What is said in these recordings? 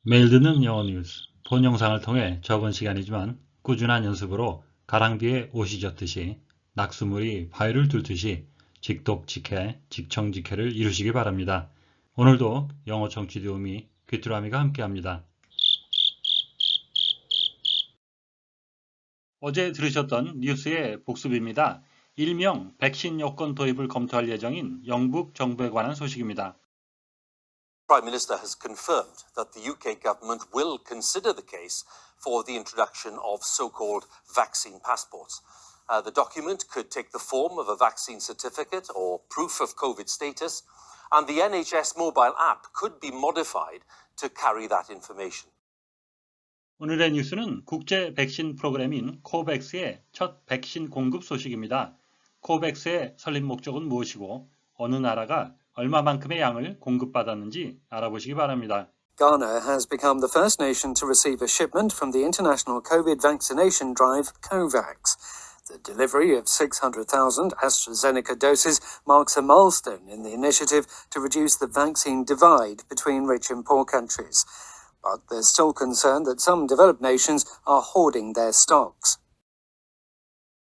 매일 듣는 영어 뉴스, 본 영상을 통해 적은 시간이지만 꾸준한 연습으로 가랑비에 옷이 젖듯이 낙수물이 바위를 뚫듯이 직독직해, 직청직해를 이루시기 바랍니다. 오늘도 영어 청취 도우미 귀뚜라미가 함께합니다. 어제 들으셨던 뉴스의 복습입니다. 일명 백신 여권 도입을 검토할 예정인 영국 정부에 관한 소식입니다. The Prime Minister has confirmed that the UK government will consider the case for the introduction of so-called vaccine passports. The document could take the form of a vaccine certificate or proof of COVID status, and the NHS mobile app could be modified to carry that information. 오늘의 뉴스는 국제 백신 프로그램인 코백스의 첫 백신 공급 소식입니다. 코백스의 설립 목적은 무엇이고 어느 나라가 얼마만큼의 양을 공급받았는지 알아보시기 바랍니다. Ghana has become the first nation to receive a shipment from the international COVID vaccination drive COVAX. The delivery of 600,000 AstraZeneca doses marks a milestone in the initiative to reduce the vaccine divide between rich and poor countries. But there's still concern that some developed nations are hoarding their stocks.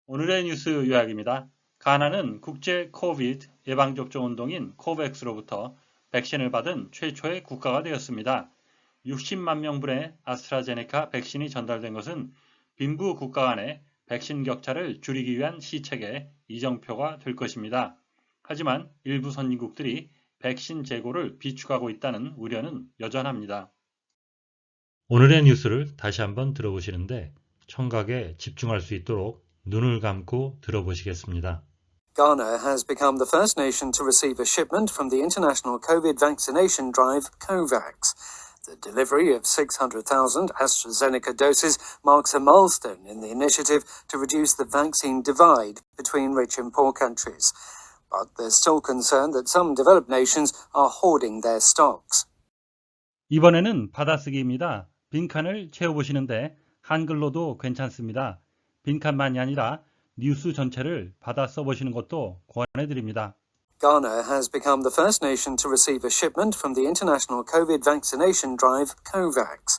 오늘의 뉴스 요약입니다. 가나는 국제 코비드 예방접종 운동인 코백스로부터 백신을 받은 최초의 국가가 되었습니다. 60만 명분의 아스트라제네카 백신이 전달된 것은 빈부 국가 간의 백신 격차를 줄이기 위한 시책의 이정표가 될 것입니다. 하지만 일부 선진국들이 백신 재고를 비축하고 있다는 우려는 여전합니다. 오늘의 뉴스를 다시 한번 들어보시는데 청각에 집중할 수 있도록 눈을 감고 들어보시겠습니다. Ghana has become the first nation to receive a shipment from the international COVID vaccination drive COVAX. The delivery of 600,000 AstraZeneca doses marks a milestone in the initiative to reduce the vaccine divide between rich and poor countries. But there's still concern that some developed nations are hoarding their stocks. 이번에는 받아쓰기입니다. 빈칸을 채워보시는데 한글로도 괜찮습니다. 빈칸만이 아니라 뉴스 전체를 받아 써보시는 것도 권해드립니다. Ghana has become the first nation to receive a shipment from the international COVID vaccination drive COVAX.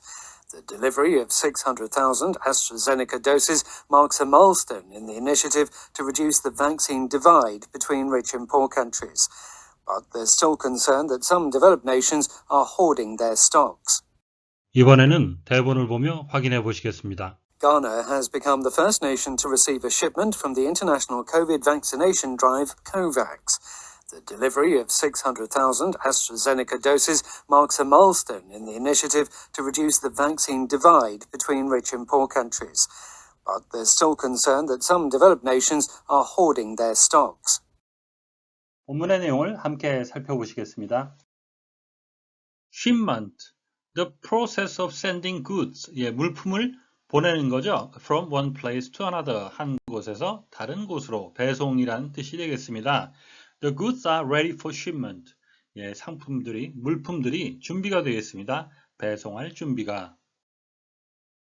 The delivery of 600,000 AstraZeneca doses marks a milestone in the initiative to reduce the vaccine divide between rich and poor countries. But there's still concern that some developed nations are hoarding their stocks. 이번에는 대본을 보며 확인해 보시겠습니다. Ghana has become the first nation to receive a shipment from the international COVID vaccination drive COVAX. The delivery of 600,000 AstraZeneca doses marks a milestone in the initiative to reduce the vaccine divide between rich and poor countries. But there's still concern that some developed nations are hoarding their stocks. 본문의 내용을 함께 살펴보시겠습니다. Shipment, the process of sending goods, 물품을 보내는 거죠. From one place to another, 한 곳에서 다른 곳으로 배송이란 뜻이 되겠습니다. The goods are ready for shipment. 상품들이, 물품들이 준비가 되겠습니다. 배송할 준비가.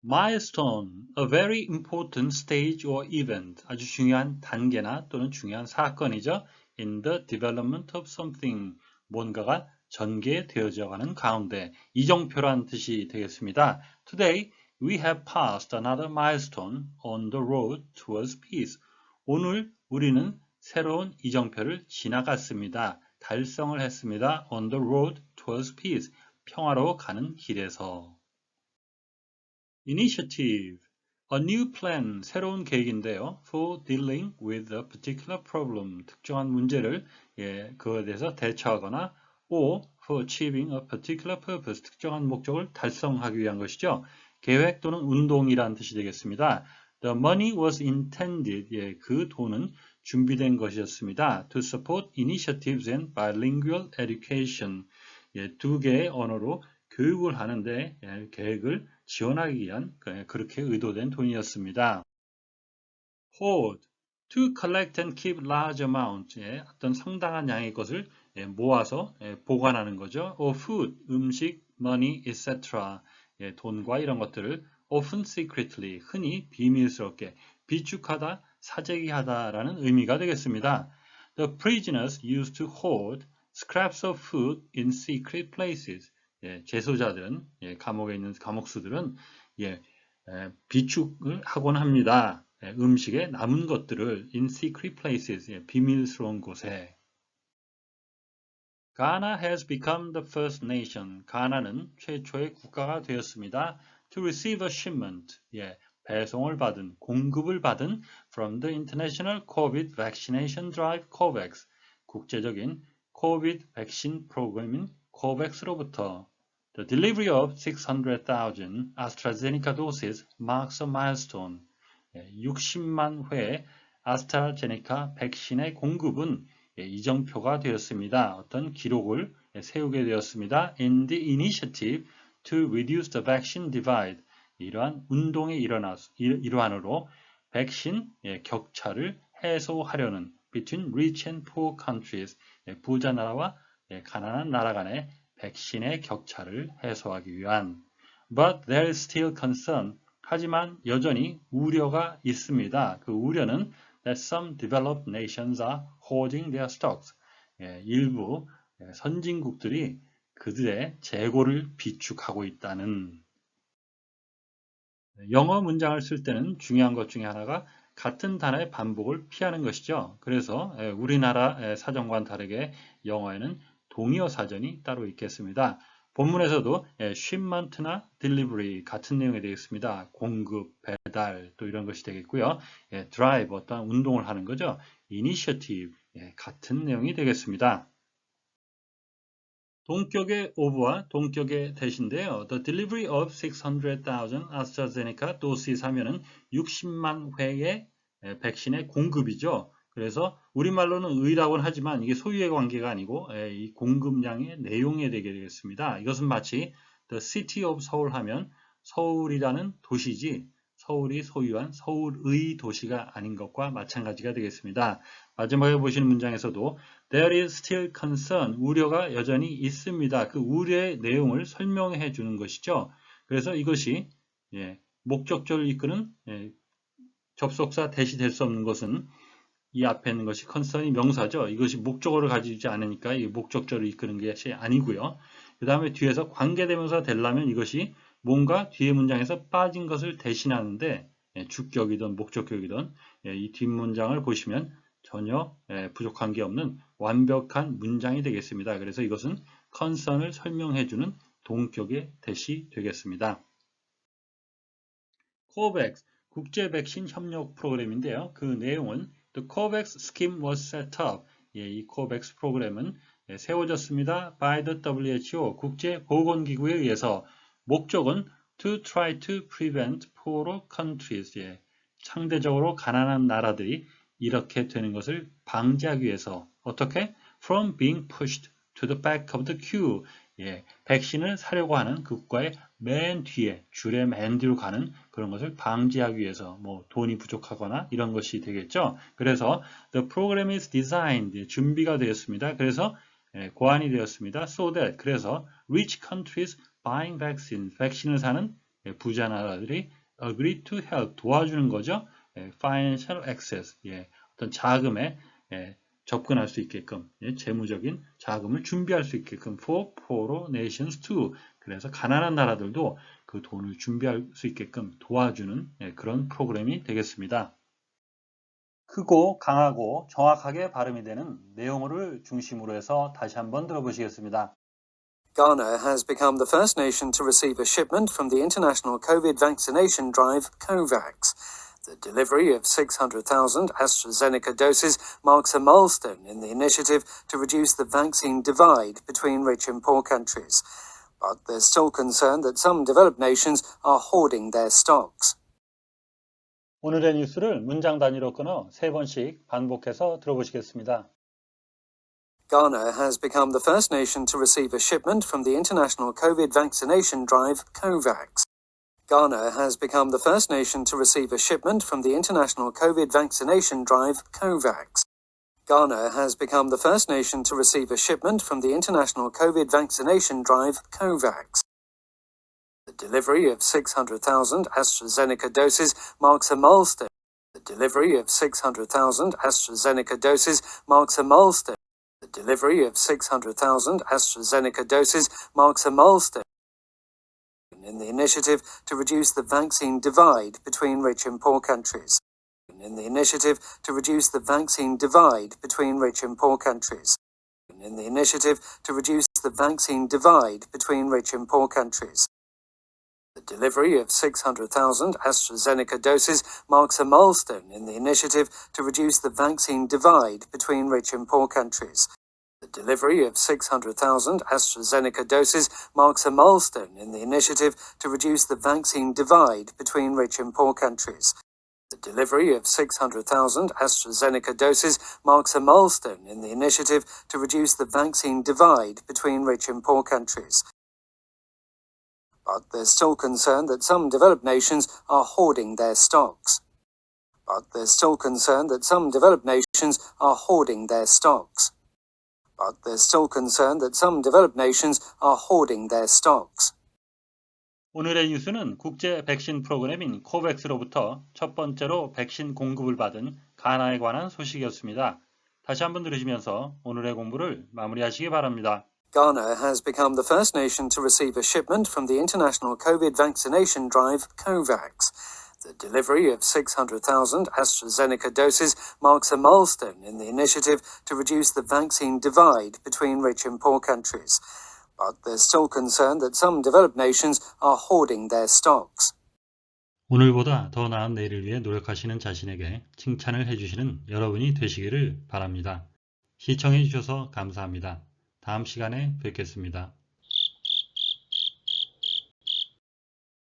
Milestone, a very important stage or event. 아주 중요한 단계나 또는 중요한 사건이죠. In the development of something. 뭔가가 전개되어져 가는 가운데. 이정표란 뜻이 되겠습니다. Today, we have passed another milestone on the road towards peace. 오늘 우리는 새로운 이정표를 지나갔습니다. 달성을 했습니다. On the road towards peace. 평화로 가는 길에서. Initiative, a new plan, 새로운 계획인데요. For dealing with a particular problem, 특정한 문제를 그거에 대해서 대처하거나 or for achieving a particular purpose, 특정한 목적을 달성하기 위한 것이죠. 계획 또는 운동이라는 뜻이 되겠습니다. The money was intended, 그 돈은 준비된 것이었습니다. To support initiatives and bilingual education, 두 개의 언어로 교육을 하는데 계획을 지원하기 위한 그렇게 의도된 돈이었습니다. Hoard, to collect and keep large amount, 어떤 상당한 양의 것을 모아서 보관하는 거죠. Or food, 음식, money, etc. 돈과 이런 것들을 often secretly, 흔히 비밀스럽게 비축하다, 사재기하다라는 의미가 되겠습니다. The prisoners used to hoard scraps of food in secret places. 재소자들은 감옥에 있는 감옥수들은 비축을 하곤 합니다. 음식에 남은 것들을 in secret places, 비밀스러운 곳에. Ghana has become the first nation. 가나는 최초의 국가가 되었습니다. To receive a shipment, 배송을 받은, 공급을 받은 from the International COVID Vaccination Drive (COVAX), 국제적인 코비드 백신 프로그램인 COVAX로부터. The delivery of 600,000 AstraZeneca doses marks a milestone. 60만 회 아스트라제네카 백신의 공급은 이정표가 되었습니다. 어떤 기록을 세우게 되었습니다. In the initiative to reduce the vaccine divide, 이러한 운동의 일환으로 백신 격차를 해소하려는 between rich and poor countries, 부자 나라와 가난한 나라 간의 백신의 격차를 해소하기 위한. But there is still concern. 하지만 여전히 우려가 있습니다. 그 우려는 that some developed nations are hoarding their stocks. 일부 선진국들이 그들의 재고를 비축하고 있다는. 영어 문장을 쓸 때는 중요한 것 중에 하나가 같은 단어의 반복을 피하는 것이죠. 그래서 우리나라 사전과는 다르게 영어에는 동의어 사전이 따로 있겠습니다. 본문에서도 shipment나 delivery 같은 내용이 되겠습니다. 공급, 배달 또 이런 것이 되겠고요. drive 어떤 운동을 하는 거죠. initiative 같은 내용이 되겠습니다. 동격의 of와 동격의 that인데요. The delivery of 600,000 AstraZeneca doses 하면은 60만 회의 백신의 공급이죠. 그래서 우리말로는 의라고는 하지만 이게 소유의 관계가 아니고 이 공급량의 내용에 되게 되겠습니다. 이것은 마치 The City of Seoul 하면 서울이라는 도시지 서울이 소유한 서울의 도시가 아닌 것과 마찬가지가 되겠습니다. 마지막에 보시는 문장에서도 There is still concern, 우려가 여전히 있습니다. 그 우려의 내용을 설명해 주는 것이죠. 그래서 이것이 목적절을 이끄는 접속사 대시 될 수 없는 것은 이 앞에 있는 것이 concern이 명사죠. 이것이 목적어를 가지지 않으니까 이 목적절을 이끄는 것이 아니고요. 그 다음에 뒤에서 관계대명사가 되려면 이것이 뭔가 뒤에 문장에서 빠진 것을 대신하는데 주격이든 목적격이든 이 뒷문장을 보시면 전혀 부족한 게 없는 완벽한 문장이 되겠습니다. 그래서 이것은 concern을 설명해주는 동격의 대시 되겠습니다. COVAX, 국제 백신 협력 프로그램인데요. 그 내용은 The COVAX scheme was set up. 이 COVAX 프로그램은 세워졌습니다. By the WHO, 국제보건기구에 의해서. 목적은 to try to prevent poorer countries. 상대적으로 가난한 나라들이 이렇게 되는 것을 방지하기 위해서. 어떻게? From being pushed to the back of the queue. 백신을 사려고 하는 그 국가의 맨 뒤에, 줄의 맨 뒤로 가는 그런 것을 방지하기 위해서 뭐 돈이 부족하거나 이런 것이 되겠죠. 그래서 the program is designed, 준비가 되었습니다. 그래서 고안이 되었습니다. So that, 그래서 rich countries buying vaccines, 백신을 사는 부자 나라들이 agree to help, 도와주는 거죠. financial access, 어떤 자금에 접근할 수 있게끔, 재무적인 자금을 준비할 수 있게끔 for poorer nations too. 그래서 가난한 나라들도 그 돈을 준비할 수 있게끔 도와주는 그런 프로그램이 되겠습니다. 크고 강하고 정확하게 발음이 되는 내용어를 중심으로 해서 다시 한번 들어보시겠습니다. Ghana has become the first nation to receive a shipment from the International COVID Vaccination Drive (COVAX). The delivery of 600,000 AstraZeneca doses marks a milestone in the initiative to reduce the vaccine divide between rich and poor countries. But there's still concern that some developed nations are hoarding their stocks. 오늘의 뉴스를 문장 단위로 끊어 3번씩 반복해서 들어보시겠습니다. Ghana has become the first nation to receive a shipment from the International COVID Vaccination Drive (COVAX). Ghana has become the first nation to receive a shipment from the International COVID Vaccination Drive (COVAX). Ghana has become the first nation to receive a shipment from the International COVID Vaccination Drive (COVAX). The delivery of 600,000 AstraZeneca doses marks a milestone. The delivery of 600,000 AstraZeneca doses marks a milestone. The delivery of 600,000 AstraZeneca doses marks a milestone in the initiative to reduce the vaccine divide between rich and poor countries. In the initiative to reduce the vaccine divide between rich and poor countries. In the initiative to reduce the vaccine divide between rich and poor countries. The delivery of 600,000 AstraZeneca doses marks a milestone in the initiative to reduce the vaccine divide between rich and poor countries. The delivery of 600,000 AstraZeneca doses marks a milestone in the initiative to reduce the vaccine divide between rich and poor countries. The delivery of 600,000 AstraZeneca doses marks a milestone in the initiative to reduce the vaccine divide between rich and poor countries. But there's still concern that some developed nations are hoarding their stocks. But there's still concern that some developed nations are hoarding their stocks. But there's still concern that some developed nations are hoarding their stocks. 오늘의 뉴스는 국제 백신 프로그램인 코백스로부터 첫 번째로 백신 공급을 받은 가나에 관한 소식이었습니다. 다시 한번 들으시면서 오늘의 공부를 마무리하시기 바랍니다. Ghana has become the first nation to receive a shipment from the international COVID vaccination drive COVAX. The delivery of 600,000 AstraZeneca doses marks a milestone in the initiative to reduce the vaccine divide between rich and poor countries. But there's still concern that some developed nations are hoarding their stocks. 오늘보다 더 나은 내일을 위해 노력하시는 자신에게 칭찬을 해주시는 여러분이 되시기를 바랍니다. 시청해 주셔서 감사합니다. 다음 시간에 뵙겠습니다.